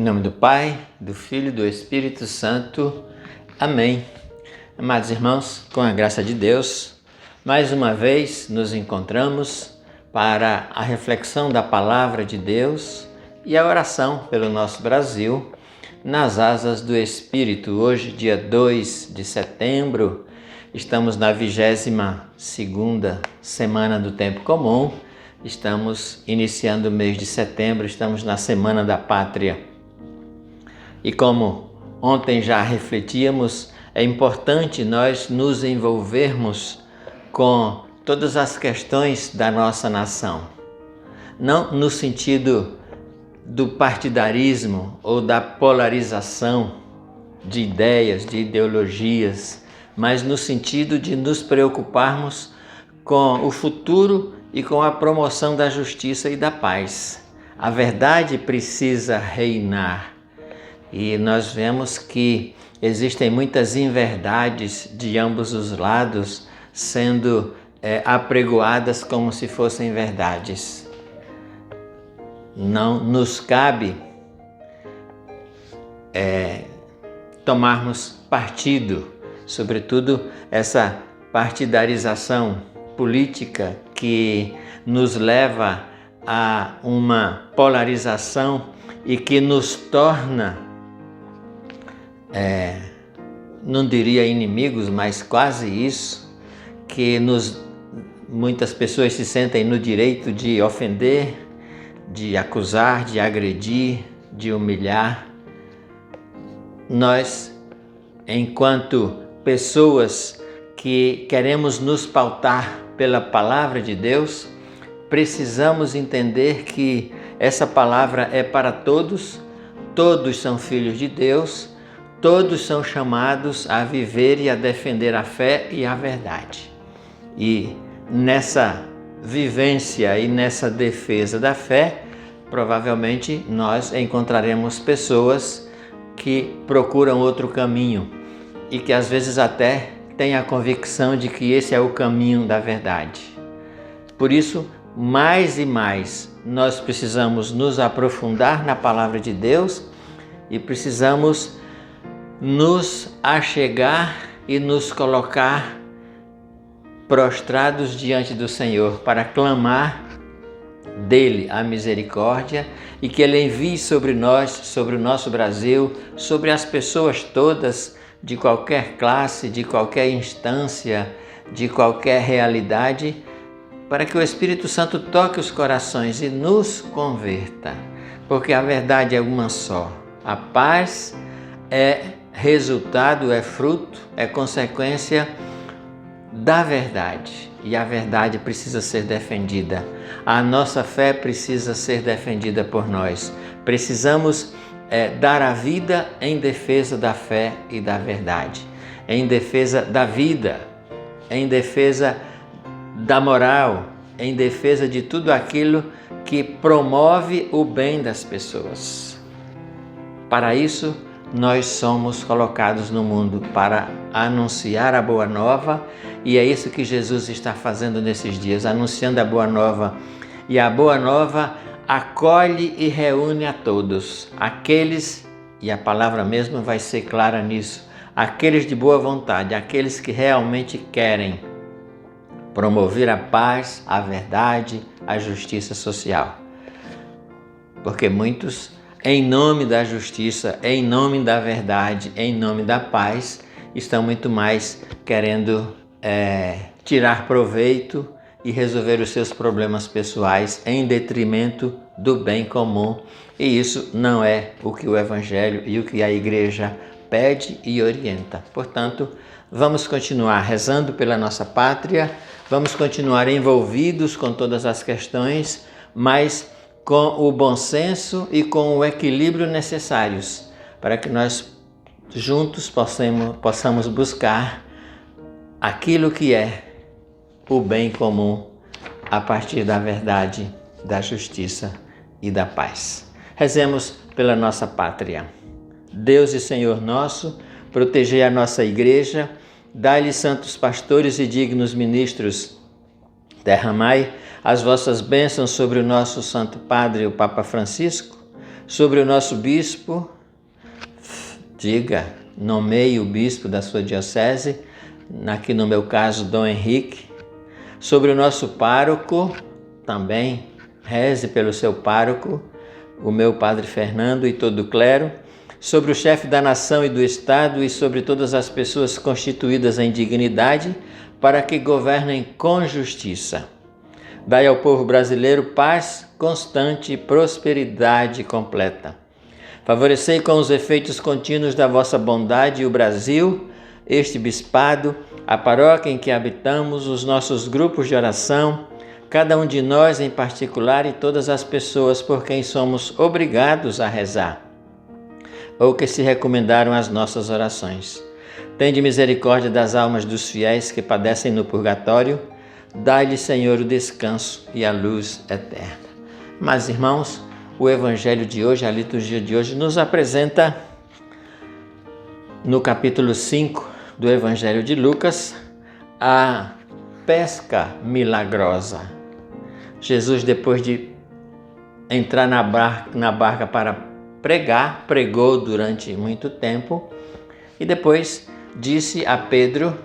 nome do Pai, do Filho e do Espírito Santo. Amém. Amados irmãos, com a graça de Deus, mais uma vez nos encontramos para a reflexão da Palavra de Deus e a oração pelo nosso Brasil, nas asas do Espírito. Hoje, dia 2 de setembro, estamos na 22ª semana do Tempo Comum. Estamos iniciando o mês de setembro, estamos na Semana da Pátria. E como ontem já refletíamos, é importante nós nos envolvermos com todas as questões da nossa nação. Não no sentido do partidarismo ou da polarização de ideias, de ideologias, mas no sentido de nos preocuparmos com o futuro e com a promoção da justiça e da paz. A verdade precisa reinar. E nós vemos que existem muitas inverdades de ambos os lados sendo apregoadas como se fossem verdades. Não nos cabe tomarmos partido, sobretudo essa partidarização política que nos leva a uma polarização e que nos torna, não diria inimigos, mas quase isso, que muitas pessoas se sentem no direito de ofender, de acusar, de agredir, de humilhar. Nós, enquanto pessoas que queremos nos pautar pela palavra de Deus, precisamos entender que essa palavra é para todos, todos são filhos de Deus, todos são chamados a viver e a defender a fé e a verdade. E nessa vivência e nessa defesa da fé, provavelmente nós encontraremos pessoas que procuram outro caminho e que às vezes até têm a convicção de que esse é o caminho da verdade. Por isso, mais e mais, nós precisamos nos aprofundar na palavra de Deus e precisamos nos achegar e nos colocar prostrados diante do Senhor para clamar dele a misericórdia e que ele envie sobre nós, sobre o nosso Brasil, sobre as pessoas todas de qualquer classe, de qualquer instância, de qualquer realidade, para que o Espírito Santo toque os corações e nos converta, porque a verdade é uma só. A paz é resultado, é fruto, é consequência da verdade, e a verdade precisa ser defendida. A nossa fé precisa ser defendida por nós. Precisamos dar a vida em defesa da fé e da verdade, em defesa da vida, em defesa da moral, em defesa de tudo aquilo que promove o bem das pessoas. Para isso, nós somos colocados no mundo para anunciar a boa nova, e é isso que Jesus está fazendo nesses dias, anunciando a boa nova. E a boa nova acolhe e reúne a todos, aqueles, e a palavra mesmo vai ser clara nisso, aqueles de boa vontade, aqueles que realmente querem promover a paz, a verdade, a justiça social. Porque muitos, em nome da justiça, em nome da verdade, em nome da paz, estão muito mais querendo tirar proveito e resolver os seus problemas pessoais em detrimento do bem comum. E isso não é o que o Evangelho e o que a Igreja pede e orienta. Portanto, vamos continuar rezando pela nossa pátria, vamos continuar envolvidos com todas as questões, mas com o bom senso e com o equilíbrio necessários para que nós juntos possamos buscar aquilo que é o bem comum a partir da verdade, da justiça e da paz. Rezemos pela nossa pátria. Deus e Senhor nosso, protegei a nossa Igreja, dai-lhe santos pastores e dignos ministros, derramai as vossas bênçãos sobre o nosso Santo Padre, o Papa Francisco, Sobre o nosso bispo, diga, nomeie o bispo da sua diocese, aqui no meu caso, Dom Henrique. Sobre o nosso pároco, também reze pelo seu pároco, o meu Padre Fernando e todo o clero. Sobre o chefe da nação e do Estado e sobre todas as pessoas constituídas em dignidade, para que governem com justiça. Dai ao povo brasileiro paz constante e prosperidade completa. Favorecei com os efeitos contínuos da vossa bondade o Brasil, este bispado, a paróquia em que habitamos, os nossos grupos de oração, cada um de nós em particular e todas as pessoas por quem somos obrigados a rezar, ou que se recomendaram às nossas orações. Tende misericórdia das almas dos fiéis que padecem no purgatório. Dai-lhe, Senhor, o descanso e a luz eterna. Mas, irmãos, o Evangelho de hoje, a liturgia de hoje, nos apresenta, no capítulo 5 do Evangelho de Lucas, a pesca milagrosa. Jesus, depois de entrar na barca para pregar, pregou durante muito tempo e depois disse a Pedro,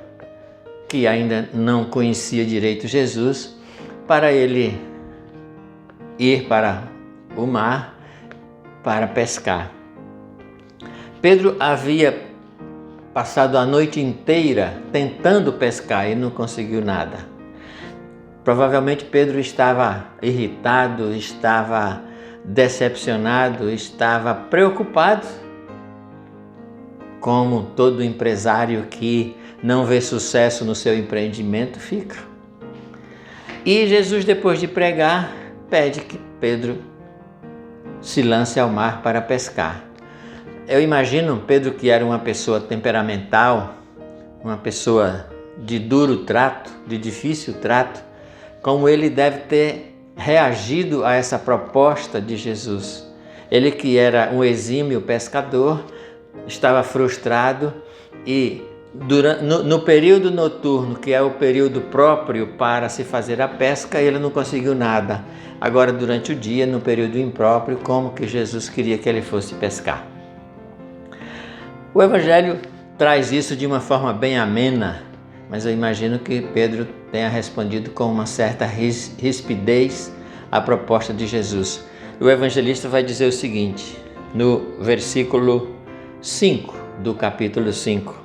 que ainda não conhecia direito Jesus, para ele ir para o mar para pescar. Pedro havia passado a noite inteira tentando pescar e não conseguiu nada. Provavelmente Pedro estava irritado, estava decepcionado, estava preocupado, como todo empresário que não vê sucesso no seu empreendimento fica. E Jesus, depois de pregar, pede que Pedro se lance ao mar para pescar. Eu imagino Pedro, que era uma pessoa temperamental, uma pessoa de duro trato, de difícil trato, como ele deve ter reagido a essa proposta de Jesus. Ele, que era um exímio pescador, estava frustrado e no período noturno, que é o período próprio para se fazer a pesca, ele não conseguiu nada. Agora, durante o dia, no período impróprio, como que Jesus queria que ele fosse pescar? O Evangelho traz isso de uma forma bem amena, mas eu imagino que Pedro tenha respondido com uma certa rispidez à proposta de Jesus. O evangelista vai dizer o seguinte, no versículo 5 do capítulo 5.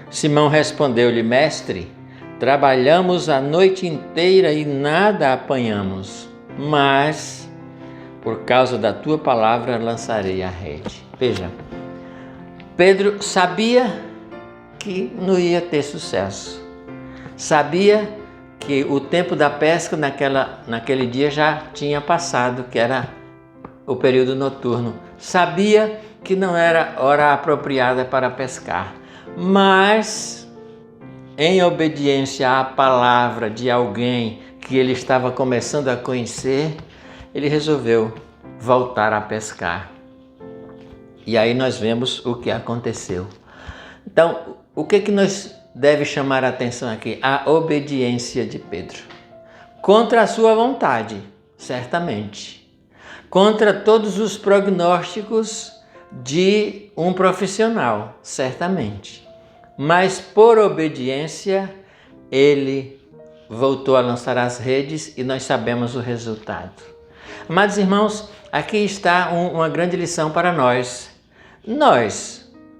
Simão respondeu-lhe: Mestre, trabalhamos a noite inteira e nada apanhamos, mas por causa da tua palavra lançarei a rede. Veja, Pedro sabia que não ia ter sucesso. Sabia que o tempo da pesca naquele dia já tinha passado, que era o período noturno. Sabia que não era hora apropriada para pescar. Mas, em obediência à palavra de alguém que ele estava começando a conhecer, ele resolveu voltar a pescar. E aí nós vemos o que aconteceu. Então, o que nos deve chamar a atenção aqui? A obediência de Pedro. Contra a sua vontade, certamente. Contra todos os prognósticos de um profissional, certamente. Mas por obediência, ele voltou a lançar as redes e nós sabemos o resultado. Amados irmãos, aqui está uma grande lição para nós.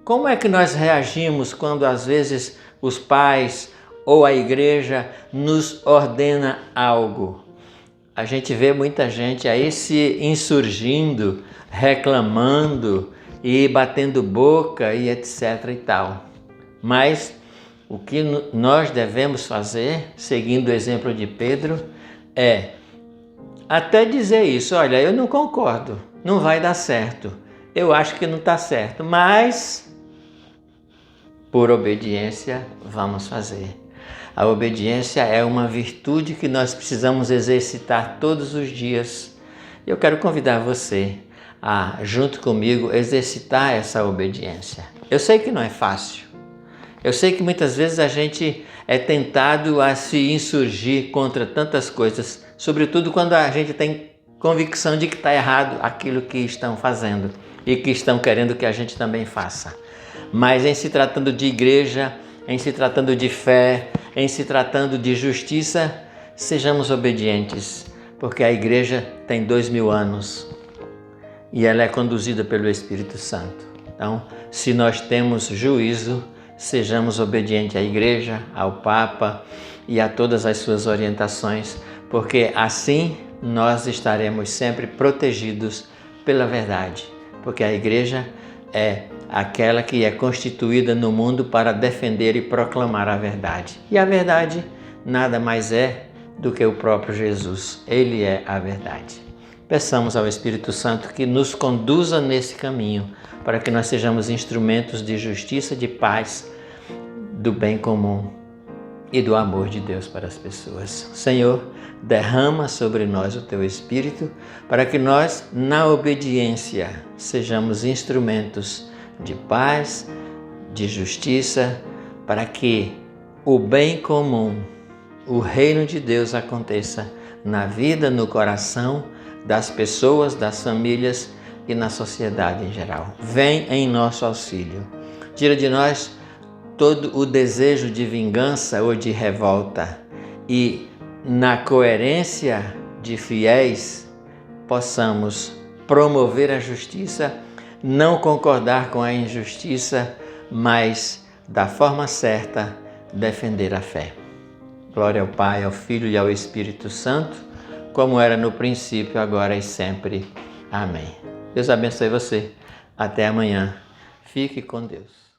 Como é que nós reagimos quando às vezes os pais ou a igreja nos ordena algo? A gente vê muita gente aí se insurgindo, reclamando e batendo boca e etc e tal. Mas o que nós devemos fazer, seguindo o exemplo de Pedro, é até dizer isso: olha, eu não concordo, não vai dar certo, eu acho que não está certo, mas por obediência vamos fazer. A obediência é uma virtude que nós precisamos exercitar todos os dias. Eu quero convidar você a, junto comigo, exercitar essa obediência. Eu sei que não é fácil. Eu sei que muitas vezes a gente é tentado a se insurgir contra tantas coisas, sobretudo quando a gente tem convicção de que está errado aquilo que estão fazendo e que estão querendo que a gente também faça. Mas em se tratando de igreja, em se tratando de fé, em se tratando de justiça, sejamos obedientes, porque a igreja tem 2000 anos e ela é conduzida pelo Espírito Santo. Então, se nós temos juízo, sejamos obedientes à igreja, ao Papa e a todas as suas orientações, porque assim nós estaremos sempre protegidos pela verdade, porque a igreja é aquela que é constituída no mundo para defender e proclamar a verdade. E a verdade nada mais é do que o próprio Jesus. Ele é a verdade. Peçamos ao Espírito Santo que nos conduza nesse caminho, para que nós sejamos instrumentos de justiça, de paz, do bem comum e do amor de Deus para as pessoas. Senhor, derrama sobre nós o Teu Espírito, para que nós, na obediência, sejamos instrumentos de paz, de justiça, para que o bem comum, o reino de Deus aconteça na vida, no coração das pessoas, das famílias e na sociedade em geral. Vem em nosso auxílio. Tira de nós todo o desejo de vingança ou de revolta e, na coerência de fiéis, possamos promover a justiça, não concordar com a injustiça, mas, da forma certa, defender a fé. Glória ao Pai, ao Filho e ao Espírito Santo, como era no princípio, agora e sempre. Amém. Deus abençoe você. Até amanhã. Fique com Deus.